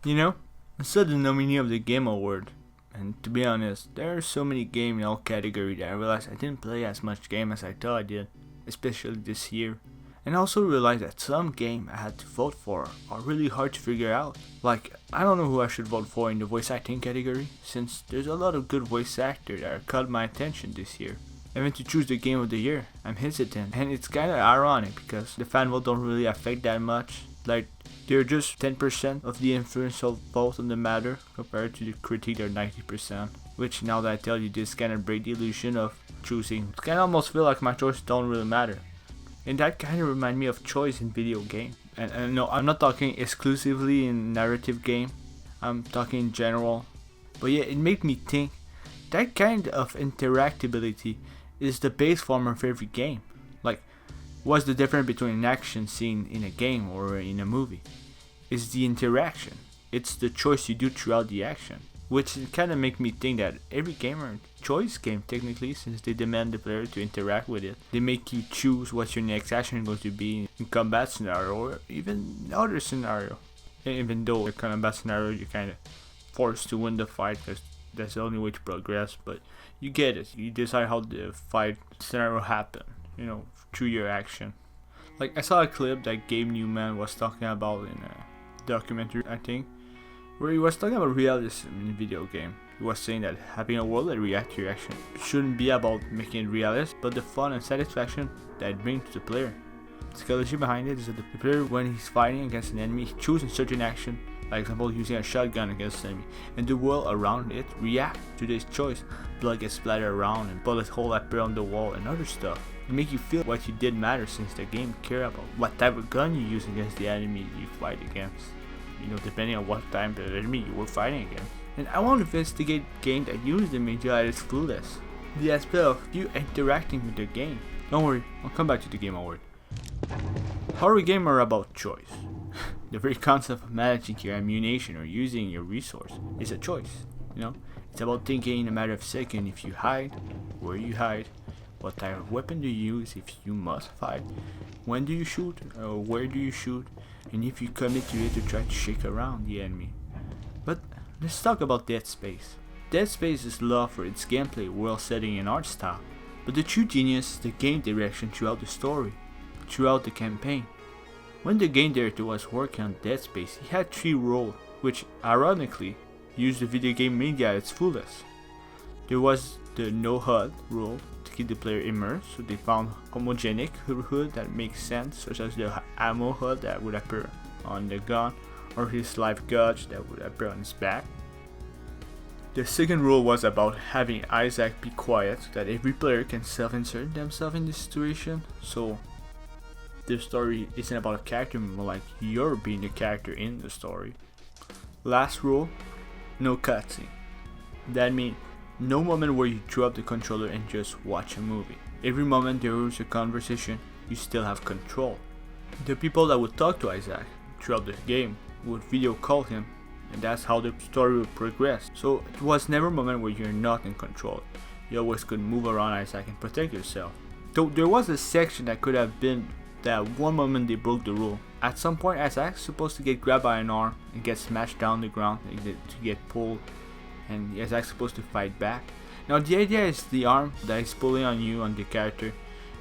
You know, I saw the nominee of the Game Award, and to be honest, there are so many games in all categories that I realized I didn't play as much game as I thought I did, especially this year. And I also realized that some game I had to vote for are really hard to figure out. Like, I don't know who I should vote for in the voice acting category, since there's a lot of good voice actors that caught my attention this year. Even to choose the game of the year, I'm hesitant, and it's kinda ironic because the fan vote don't really affect that much. Like, they're just 10% of the influential vote on the matter compared to the critique they're 90%. Which, now that I tell you this, kinda break the illusion of choosing. It kinda almost feel like my choices don't really matter. And that kinda remind me of choice in video game. And no, I'm not talking exclusively in narrative game. I'm talking in general. But yeah, it made me think that kind of interactability is the base form of every game. Like, what's the difference between an action scene in a game or in a movie? It's the interaction. It's the choice you do throughout the action. Which kind of make me think that every gamer choice game technically, since they demand the player to interact with it. They make you choose what your next action is going to be in combat scenario or even other scenario. And even though in combat scenario you're kind of forced to win the fight because that's the only way to progress, but you get it. You decide how the fight scenario happen, through your action. Like, I saw a clip that Gabe Newman was talking about in a documentary, I think, where he was talking about realism in a video game. He was saying that having a world that reacts to your action shouldn't be about making it realist, but the fun and satisfaction that it brings to the player. The psychology behind it is that the player, when he's fighting against an enemy, he chooses certain action, like example using a shotgun against an enemy, and the world around it reacts to this choice. Blood gets splattered around and bullet holes appear on the wall and other stuff. It makes you feel what you did matter, since the game care about what type of gun you use against the enemy you fight against. Depending on what type of enemy you were fighting against. And I want to investigate games that use the media at its fullest. The aspect of you interacting with the game. Don't worry, I'll come back to the Game Award. Horror games are about choice. The very concept of managing your ammunition or using your resource is a choice. It's about thinking in a matter of seconds if you hide, where you hide, what type of weapon do you use if you must fight, when do you shoot, or where do you shoot, and if you commit to it to try to shake around the enemy. But let's talk about Dead Space. Dead Space is loved for its gameplay, world setting, and art style. But the true genius is the game direction throughout the story, throughout the campaign. When the game director was working on Dead Space, he had 3 roles, which ironically used the video game media at its fullest. There was the no HUD role to keep the player immersed, so they found homogenic HUD that makes sense, such as the ammo HUD that would appear on the gun, or his life gauge that would appear on his back. The second rule was about having Isaac be quiet so that every player can self-insert themselves in this situation, so the story isn't about a character, more like you're being the character in the story. Last rule, no cutscene. That means no moment where you drop the controller and just watch a movie. Every moment there is a conversation, you still have control. The people that would talk to Isaac throughout the game would video call him, and that's how the story would progress. So it was never a moment where you're not in control. You always could move around Isaac and protect yourself. Though there was a section that could have been that one moment they broke the rule. At some point Isaac's supposed to get grabbed by an arm and get smashed down the ground to get pulled, and Isaac's supposed to fight back. Now the idea is the arm that is pulling on you, on the character,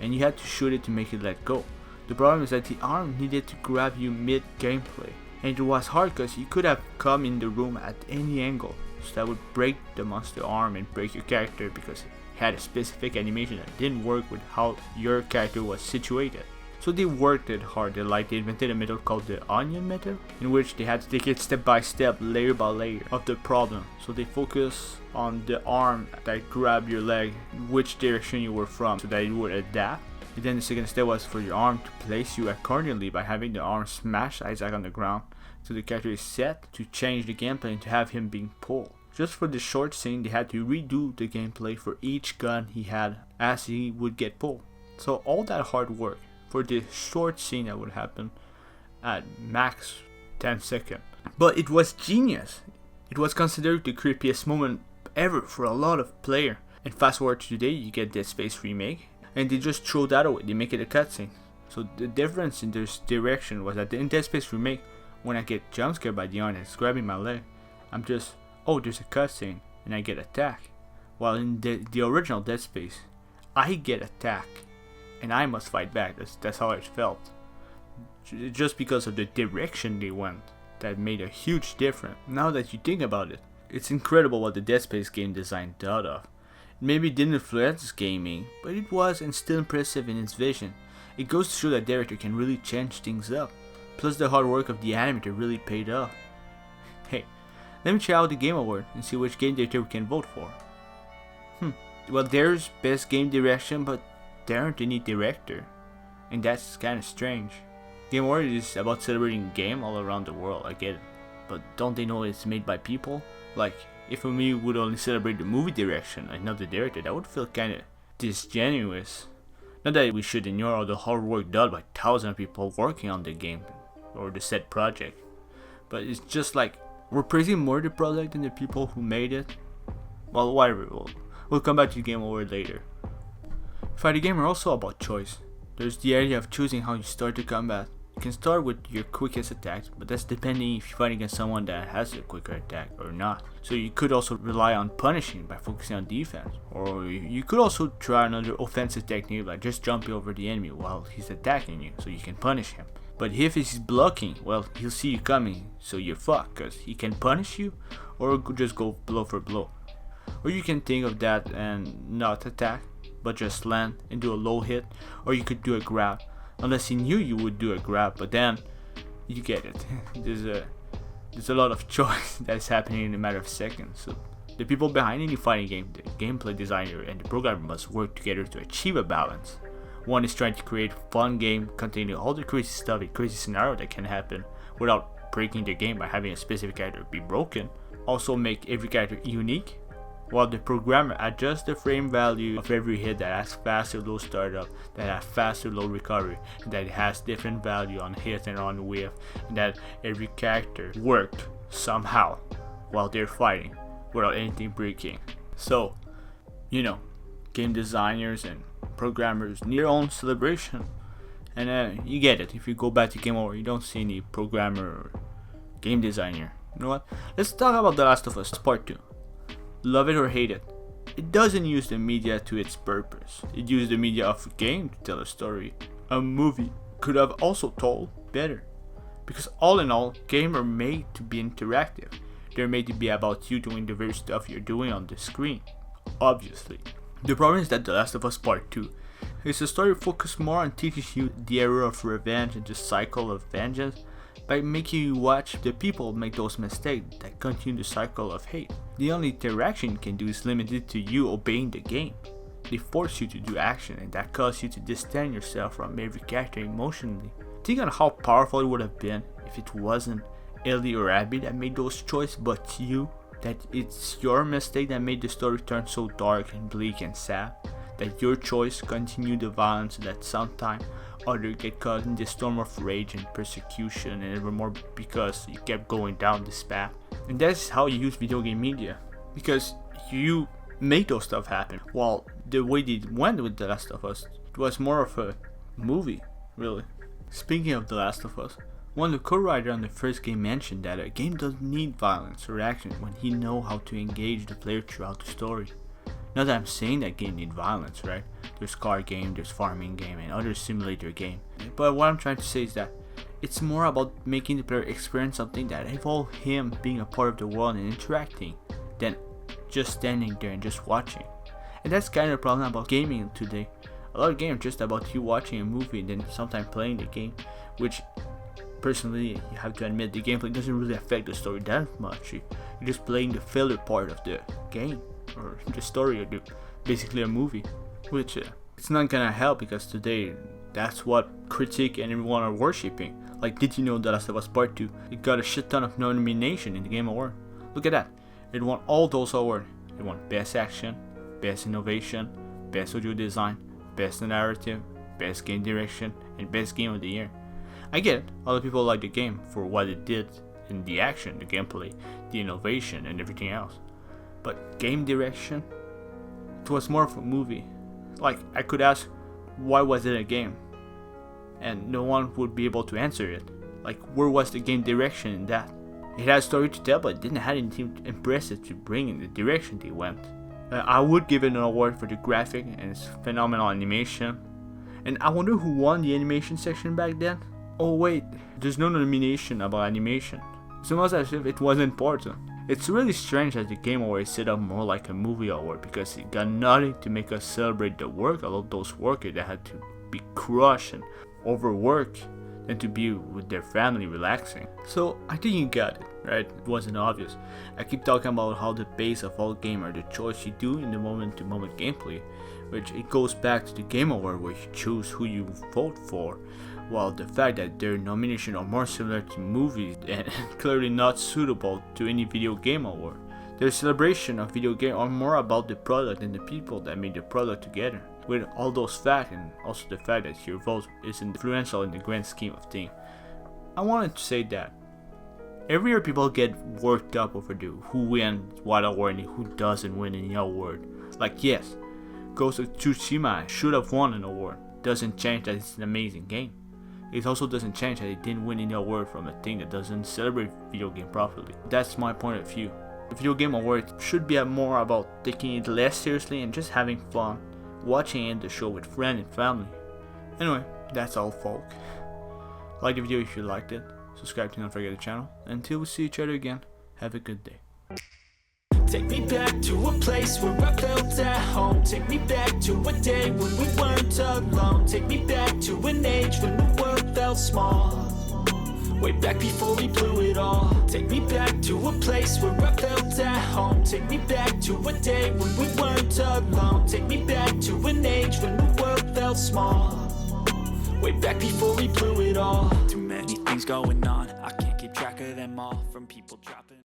and you had to shoot it to make it let go. The problem is that the arm needed to grab you mid gameplay, and it was hard because you could have come in the room at any angle, so that would break the monster arm and break your character because it had a specific animation that didn't work with how your character was situated. So they worked it hard. They invented a method called the onion method, in which they had to take it step by step, layer by layer of the problem. So they focus on the arm that grabbed your leg, which direction you were from, so that it would adapt. And then the second step was for your arm to place you accordingly by having the arm smash Isaac on the ground, so the character is set to change the gameplay and to have him being pulled. Just for the short scene, they had to redo the gameplay for each gun he had as he would get pulled. So all that hard work for the short scene that would happen at max 10 seconds. But it was genius. It was considered the creepiest moment ever for a lot of players. And fast forward to today, you get Dead Space remake, and they just throw that away. They make it a cutscene. So the difference in this direction was that in Dead Space remake, When I get jump scared by the aunt that's grabbing my leg, I'm just, oh, there's a cutscene, and I get attacked. While in the original Dead Space, I get attacked, and I must fight back. That's how it felt. Just because of the direction they went, that made a huge difference. Now that you think about it, it's incredible what the Dead Space game design thought of. Maybe it didn't influence gaming, but it was and still impressive in its vision. It goes to show that director can really change things up. Plus the hard work of the animator really paid off. Hey, let me check out the Game Award and see which game director we can vote for. Well, there's best game direction, but there aren't any director. And that's kinda strange. Game Award is about celebrating game all around the world, I get it. But don't they know it's made by people? Like, if we would only celebrate the movie direction and not the director, that would feel kinda disingenuous. Not that we should ignore all the hard work done by thousands of people working on the game or the said project. But it's just like, we're praising more the product than the people who made it. Well, whatever, we'll come back to the Game Award later. Fighting game are also about choice. There's the idea of choosing how you start the combat. You can start with your quickest attack, but that's depending if you fight against someone that has a quicker attack or not. So you could also rely on punishing by focusing on defense. Or you could also try another offensive technique like just jumping over the enemy while he's attacking you so you can punish him. But if he's blocking, well, he'll see you coming, so you're fucked because he can punish you or just go blow for blow. Or you can think of that and not attack, but just land and do a low hit, or you could do a grab. Unless he knew you would do a grab, but then you get it. There's a lot of choice that's happening in a matter of seconds. So the people behind any fighting game, the gameplay designer and the programmer must work together to achieve a balance. One is trying to create a fun game containing all the crazy stuff and crazy scenario that can happen without breaking the game by having a specific character be broken. Also make every character unique, while the programmer adjusts the frame value of every hit that has fast or low startup, that has fast or low recovery, and that it has different value on hit and on whiff, and that every character worked somehow while they're fighting without anything breaking. So, game designers and programmers need their own celebration. And you get it, if you go back to Game Over, you don't see any programmer or game designer. You know what? Let's talk about The Last of Us Part 2. Love it or hate it, it doesn't use the media to its purpose. It used the media of a game to tell a story. A movie could have also told better. Because all in all, games are made to be interactive. They're made to be about you doing the very stuff you're doing on the screen. Obviously. The problem is that The Last of Us Part 2 is a story focused more on teaching you the era of revenge and the cycle of vengeance, by making you watch the people make those mistakes that continue the cycle of hate. The only interaction you can do is limited to you obeying the game. They force you to do action, and that causes you to distance yourself from every character emotionally. Think on how powerful it would have been if it wasn't Ellie or Abby that made those choices, but you. That it's your mistake that made the story turn so dark and bleak and sad. That your choice continued the violence, that sometime others get caught in this storm of rage and persecution and ever more because you kept going down this path. And that's how you use video game media, because you make those stuff happen. While the way they went with The Last of Us, it was more of a movie, really. Speaking of The Last of Us, one of the co-writers on the first game mentioned that a game doesn't need violence or action when he knows how to engage the player throughout the story. Not that I'm saying that game need violence, right? There's car game, there's farming game, and other simulator game. But what I'm trying to say is that it's more about making the player experience something that involves him being a part of the world and interacting, than just standing there and just watching. And that's kind of the problem about gaming today. A lot of games are just about you watching a movie and then sometimes playing the game, which personally, you have to admit, the gameplay doesn't really affect the story that much. You're just playing the filler part of the game, or the story, or basically a movie, which it's not gonna help, because today that's what critique and everyone are worshipping. Like, did you know The Last of Us Part 2? It got a shit ton of nomination in the Game Award. Look at that. It won all those awards. It won Best Action, Best Innovation, Best Audio Design, Best Narrative, Best Game Direction, and Best Game of the Year. I get it, other people like the game for what it did in the action, the gameplay, the innovation, and everything else. But game direction, it was more of a movie. Like, I could ask, why was it a game? And no one would be able to answer it. Like, where was the game direction in that? It had a story to tell, but it didn't have anything impressive to bring in the direction they went. I would give it an award for the graphic and its phenomenal animation. And I wonder who won the animation section back then? Oh wait, there's no nomination about animation. It's almost as if it wasn't important. It's really strange that the Game Award is set up more like a movie award, because it got nothing to make us celebrate the work of all those workers that had to be crushed and overworked than to be with their family relaxing. So I think you got it, right? It wasn't obvious. I keep talking about how the base of all game are the choice you do in the moment to moment gameplay, which it goes back to the Game Award where you choose who you vote for, while the fact that their nominations are more similar to movies and clearly not suitable to any video game award. Their celebration of video game are more about the product and the people that made the product together. With all those facts and also the fact that your vote is influential in the grand scheme of things, I wanted to say that every year people get worked up over who wins what award and who doesn't win any award. Like, yes, Ghost of Tsushima should have won an award. Doesn't change that it's an amazing game. It also doesn't change that it didn't win any award from a thing that doesn't celebrate video game properly. That's my point of view. The video game award should be more about taking it less seriously and just having fun watching the show with friends and family. Anyway, that's all, folk. Like the video if you liked it, subscribe to not forget the channel. Until we see each other again, have a good day. Take me back to a place where I felt at home. Take me back to a day when we weren't alone. Take me back to an age when the world felt small. Way back before we blew it all. Take me back to a place where I felt at home. Take me back to a day when we weren't alone. Take me back to an age when the world felt small. Way back before we blew it all. Too many things going on, I can't keep track of them all. From people dropping